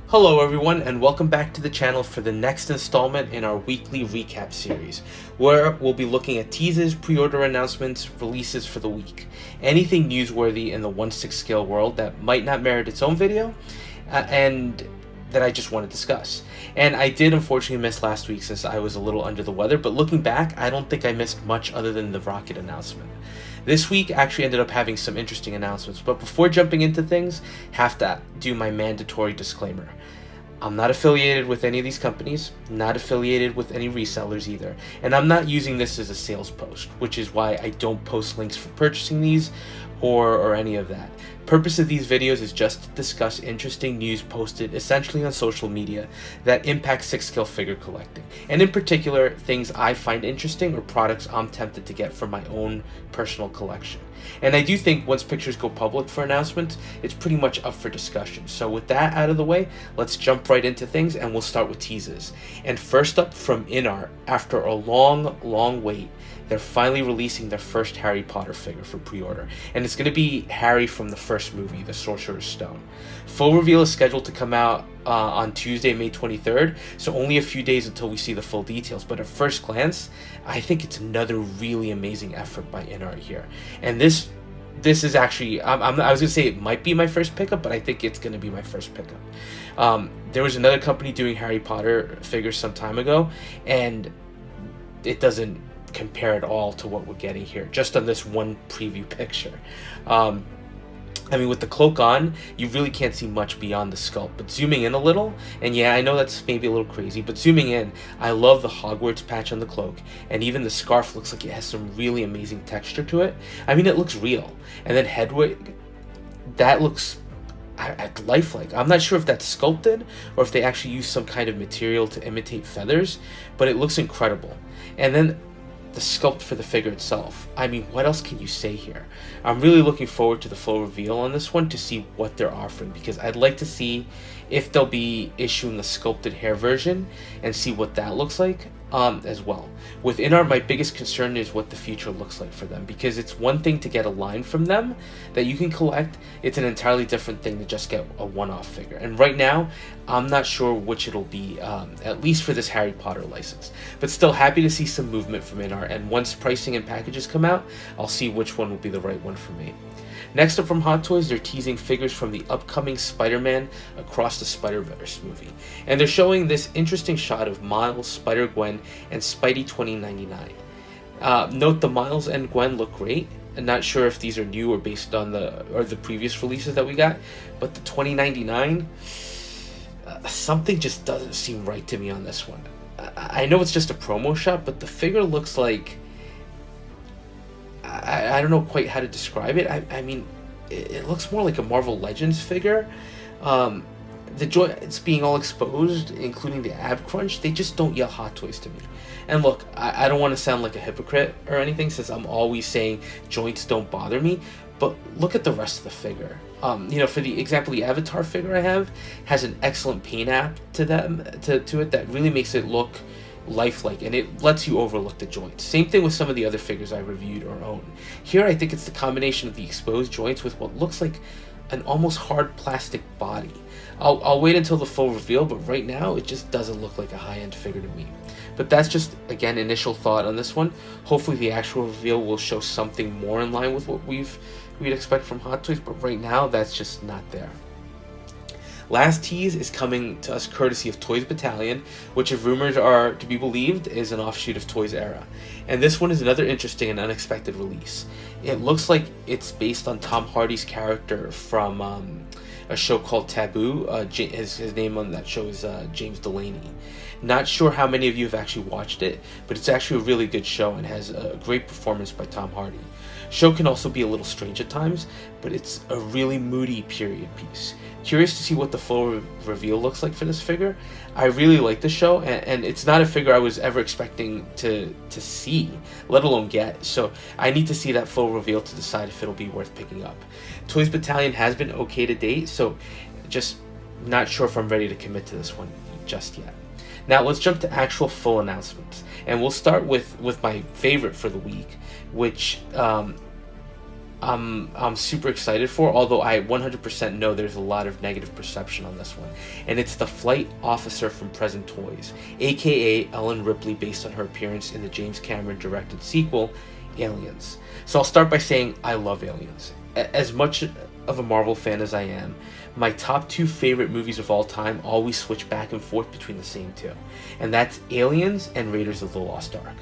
Hello everyone, and welcome back to the channel for the next installment in our weekly recap series, where we'll be looking at teases, pre-order announcements, releases for the week, anything newsworthy in the 1/6 scale world that might not merit its own video, and that I just want to discuss. And I did unfortunately miss last week since I was a little under the weather, but looking back, I don't think I missed much other than the rocket announcement. This week actually ended up having some interesting announcements, but before jumping into things, have to do my mandatory disclaimer. I'm not affiliated with any of these companies, not affiliated with any resellers either, and I'm not using this as a sales post, which is why I don't post links for purchasing these or any of that. Purpose of these videos is just to discuss interesting news posted essentially on social media that impact 6 scale figure collecting, and in particular things I find interesting or products I'm tempted to get for my own personal collection. And I do think once pictures go public for announcements, it's pretty much up for discussion. So with that out of the way, let's jump right into things, and we'll start with teases. And first up, from InArt, after a long wait, they're finally releasing their first Harry Potter figure for pre-order, and it's going to be Harry from the first movie, The Sorcerer's Stone. Full reveal is scheduled to come out on Tuesday, May 23rd, so only a few days until we see the full details, but at first glance, I think it's another really amazing effort by InArt here. And this is actually, I was going to say it might be my first pickup, but I think it's going to be my first pickup. There was another company doing Harry Potter figures some time ago, and it doesn't compare at all to what we're getting here, just on this one preview picture. I mean, with the cloak on, you really can't see much beyond the sculpt, but zooming in a little, and yeah, I know that's maybe a little crazy, but zooming in, I love the Hogwarts patch on the cloak, and even the scarf looks like it has some really amazing texture to it. I mean, it looks real. And then Hedwig, that looks lifelike. I'm not sure if that's sculpted or if they actually use some kind of material to imitate feathers, but it looks incredible. And then the sculpt for the figure itself. I mean, what else can you say here? I'm really looking forward to the full reveal on this one to see what they're offering, because I'd like to see if they'll be issuing a sculpted hair version and see what that looks like as well. With InArt, my biggest concern is what the future looks like for them, because it's one thing to get a line from them that you can collect, it's an entirely different thing to just get a one-off figure. And right now, I'm not sure which it'll be, at least for this Harry Potter license. But still happy to see some movement from InArt, and once pricing and packages come out, I'll see which one will be the right one for me. Next up from Hot Toys, they're teasing figures from the upcoming Spider-Man Across the Spiderverse movie. And they're showing this interesting shot of Miles, Spider-Gwen, and Spidey 2099. Note the Miles and Gwen look great. I'm not sure if these are new or based on the previous releases that we got, but the 2099, something just doesn't seem right to me on this one. I know it's just a promo shot, but the figure looks like, I don't know quite how to describe it. I mean, it looks more like a Marvel Legends figure. The joints being all exposed, including the ab crunch, they just don't yell Hot Toys to me. And look, I don't want to sound like a hypocrite or anything, since I'm always saying joints don't bother me, but look at the rest of the figure. You know, for the example, the Avatar figure I have has an excellent paint app to it that really makes it look lifelike, and it lets you overlook the joints. Same thing with some of the other figures I reviewed or own. Here I think it's the combination of the exposed joints with what looks like an almost hard plastic body. I'll wait until the full reveal, but right now it just doesn't look like a high-end figure to me. But that's just, again, initial thought on this one. Hopefully the actual reveal will show something more in line with what we'd expect from Hot Toys, but right now that's just not there. Last tease is coming to us courtesy of Toys Battalion, which, if rumors are to be believed, is an offshoot of Toys Era. And this one is another interesting and unexpected release. It looks like it's based on Tom Hardy's character from a show called Taboo. His name on that show is James Delaney. Not sure how many of you have actually watched it, but it's actually a really good show and has a great performance by Tom Hardy. Show can also be a little strange at times, but it's a really moody period piece. Curious to see what the full reveal looks like for this figure. I really like the show, and it's not a figure I was ever expecting to see, let alone get. So I need to see that full reveal to decide if it'll be worth picking up. Toys Battalion has been okay to date, so just not sure if I'm ready to commit to this one just yet. Now let's jump to actual full announcements, and we'll start with my favorite for the week, which I'm super excited for, although I 100% know there's a lot of negative perception on this one. And it's the flight officer from Present Toys, aka Ellen Ripley, based on her appearance in the James Cameron directed sequel, Aliens. So I'll start by saying I love Aliens. As much of a Marvel fan as I am, my top 2 favorite movies of all time always switch back and forth between the same 2. And that's Aliens and Raiders of the Lost Ark.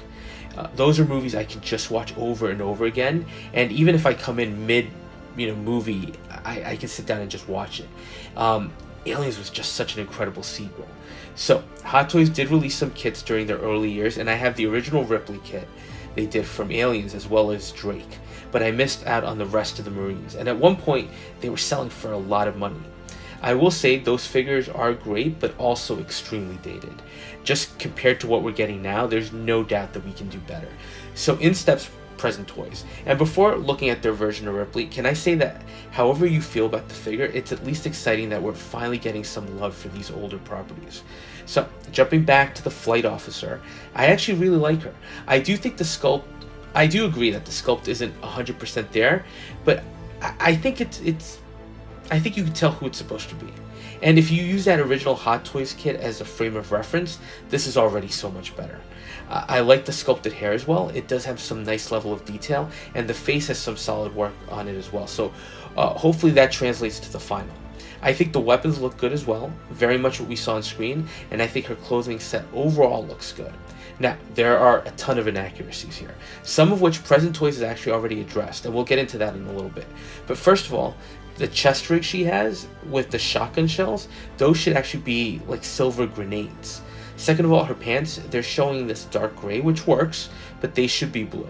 Those are movies I can just watch over and over again, and even if I come in mid, movie, I can sit down and just watch it. Aliens was just such an incredible sequel. So Hot Toys did release some kits during their early years, and I have the original Ripley kit they did from Aliens as well as Drake, but I missed out on the rest of the Marines, and at one point they were selling for a lot of money. I will say those figures are great, but also extremely dated. Just compared to what we're getting now, there's no doubt that we can do better. So in steps Present Toys. And before looking at their version of Ripley, can I say that however you feel about the figure, it's at least exciting that we're finally getting some love for these older properties. So jumping back to the flight officer, I actually really like her. I do think the sculpt, I do agree that the sculpt isn't 100% there, but I think I think you can tell who it's supposed to be. And if you use that original Hot Toys kit as a frame of reference, this is already so much better. I like the sculpted hair as well. It does have some nice level of detail, and the face has some solid work on it as well. So hopefully that translates to the final. I think the weapons look good as well, very much what we saw on screen, and I think her clothing set overall looks good. Now, there are a ton of inaccuracies here, some of which Present Toys has actually already addressed, and we'll get into that in a little bit. But first of all, the chest rig she has with the shotgun shells, those should actually be like silver grenades. Second of all, her pants, they're showing this dark gray, which works, but they should be blue.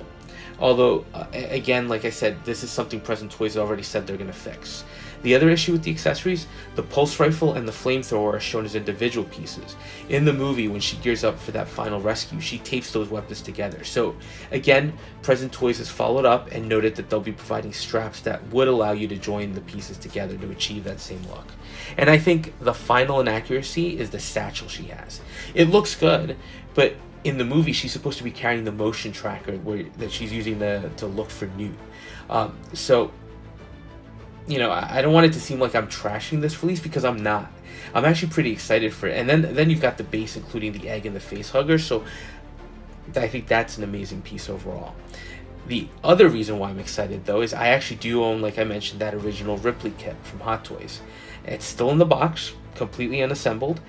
Although, again, like I said, this is something Present Toys already said they're going to fix. The other issue with the accessories, the pulse rifle and the flamethrower are shown as individual pieces. In the movie, when she gears up for that final rescue, she tapes those weapons together. So, again, Present Toys has followed up and noted that they'll be providing straps that would allow you to join the pieces together to achieve that same look. And I think the final inaccuracy is the satchel she has. It looks good, but in the movie, she's supposed to be carrying the motion tracker that she's using to look for Newt. So, I don't want it to seem like I'm trashing this release, because I'm not. I'm actually pretty excited for it. And then you've got the base, including the egg and the face hugger. So I think that's an amazing piece overall. The other reason why I'm excited, though, is I actually do own, like I mentioned, that original Ripley kit from Hot Toys. It's still in the box, completely unassembled,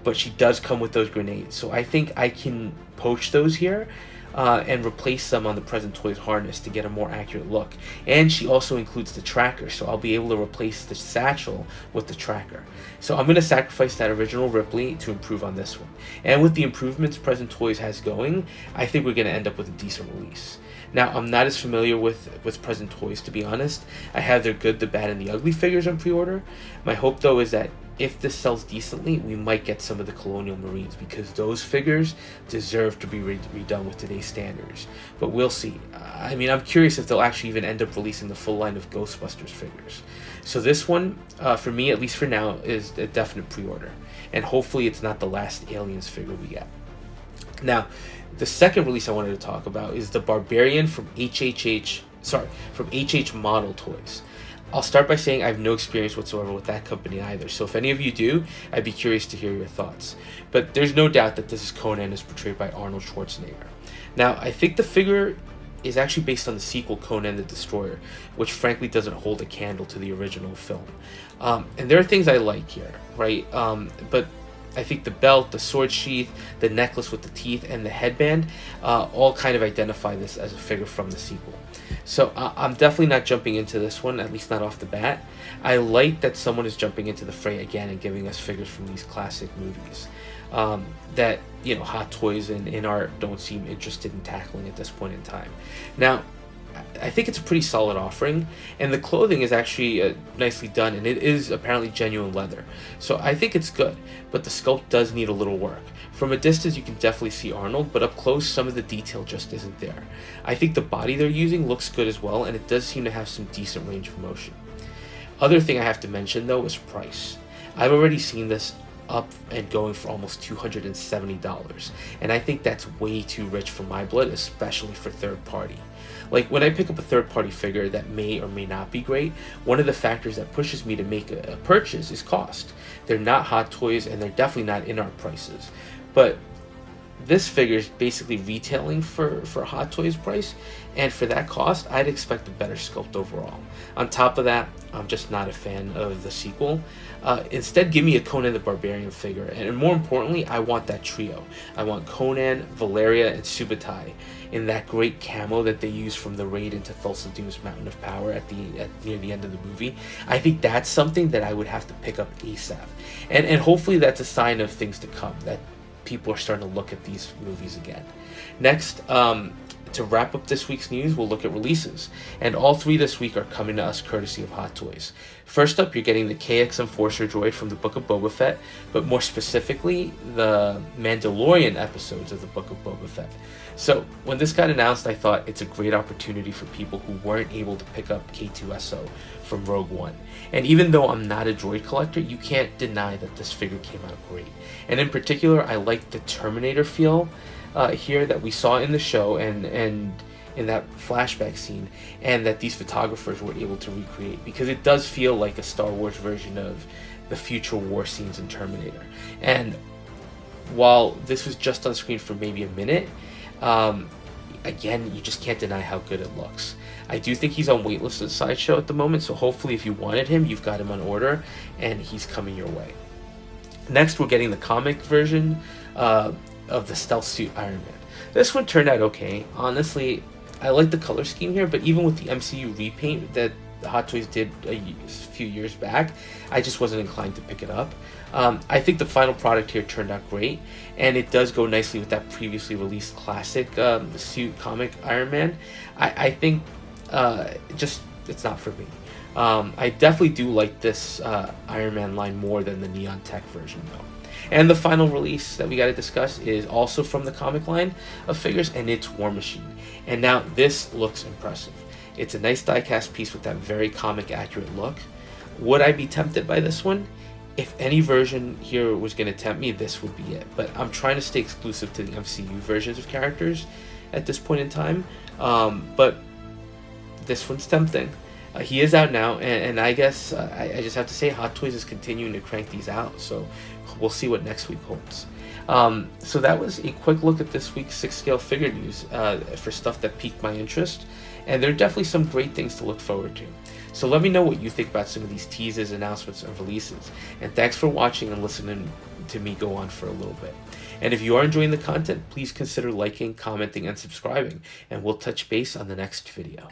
but she does come with those grenades. So I think I can poach those here and replace them on the Present Toys harness to get a more accurate look. And she also includes the tracker, so I'll be able to replace the satchel with the tracker. So I'm going to sacrifice that original Ripley to improve on this one. And with the improvements Present Toys has going, I think we're going to end up with a decent release. Now, I'm not as familiar with Present Toys, to be honest. I have their Good, the Bad, and the Ugly figures on pre-order. My hope, though, is that if this sells decently, we might get some of the Colonial Marines, because those figures deserve to be redone with today's standards. But we'll see. I'm curious if they'll actually even end up releasing the full line of Ghostbusters figures. So this one, for me, at least for now, is a definite pre-order. And hopefully it's not the last Aliens figure we get. Now, the second release I wanted to talk about is the Barbarian from HH Model Toys. I'll start by saying I have no experience whatsoever with that company either, so if any of you do, I'd be curious to hear your thoughts. But there's no doubt that this is Conan as portrayed by Arnold Schwarzenegger. Now, I think the figure is actually based on the sequel Conan the Destroyer, which frankly doesn't hold a candle to the original film. And there are things I like here, right? But I think the belt, the sword sheath, the necklace with the teeth, and the headband all kind of identify this as a figure from the sequel. So I'm definitely not jumping into this one, at least not off the bat. I like that someone is jumping into the fray again and giving us figures from these classic movies that Hot Toys and InArt don't seem interested in tackling at this point in time. Now, I think it's a pretty solid offering, and the clothing is actually nicely done, and it is apparently genuine leather. So I think it's good, but the sculpt does need a little work. From a distance, you can definitely see Arnold, but up close, some of the detail just isn't there. I think the body they're using looks good as well, and it does seem to have some decent range of motion. Other thing I have to mention, though, is price. I've already seen this up and going for almost $270. And I think that's way too rich for my blood, especially for third party. Like, when I pick up a third party figure that may or may not be great, one of the factors that pushes me to make a purchase is cost. They're not Hot Toys, and they're definitely not InArt prices. But this figure is basically retailing for Hot Toys price, and for that cost, I'd expect a better sculpt overall. On top of that, I'm just not a fan of the sequel. Instead, give me a Conan the Barbarian figure, and more importantly, I want that trio. I want Conan, Valeria, and Subutai in that great camo that they use from the raid into Thulsa Doom's Mountain of Power near the end of the movie. I think that's something that I would have to pick up ASAP, and hopefully that's a sign of things to come, that people are starting to look at these movies again. Next, to wrap up this week's news, we'll look at releases. And all three this week are coming to us courtesy of Hot Toys. First up, you're getting the KX Enforcer droid from the Book of Boba Fett, but more specifically, the Mandalorian episodes of the Book of Boba Fett. So, when this got announced, I thought it's a great opportunity for people who weren't able to pick up K2SO from Rogue One. And even though I'm not a droid collector, you can't deny that this figure came out great. And in particular, I like the Terminator feel here that we saw in the show and in that flashback scene, and that these photographers were able to recreate, because it does feel like a Star Wars version of the future war scenes in Terminator. And while this was just on screen for maybe a minute, again, you just can't deny how good it looks. I do think he's on waitlist at Sideshow at the moment, so hopefully if you wanted him, you've got him on order, and he's coming your way. Next, we're getting the comic version of the Stealth Suit Iron Man. This one turned out okay. Honestly, I like the color scheme here, but even with the MCU repaint that Hot Toys did a few years back, I just wasn't inclined to pick it up. I think the final product here turned out great, and it does go nicely with that previously released classic suit comic Iron Man. I think it's not for me. I definitely do like this Iron Man line more than the Neon Tech version, though. And the final release that we got to discuss is also from the comic line of figures, and it's War Machine. And now this looks impressive. It's a nice die-cast piece with that very comic-accurate look. Would I be tempted by this one? If any version here was going to tempt me, this would be it. But I'm trying to stay exclusive to the MCU versions of characters at this point in time. But this one's tempting. He is out now, and I guess I just have to say Hot Toys is continuing to crank these out, so we'll see what next week holds. So that was a quick look at this week's 6-scale figure news for stuff that piqued my interest, and there are definitely some great things to look forward to. So let me know what you think about some of these teases, announcements, and releases, and thanks for watching and listening to me go on for a little bit. And if you are enjoying the content, please consider liking, commenting, and subscribing, and we'll touch base on the next video.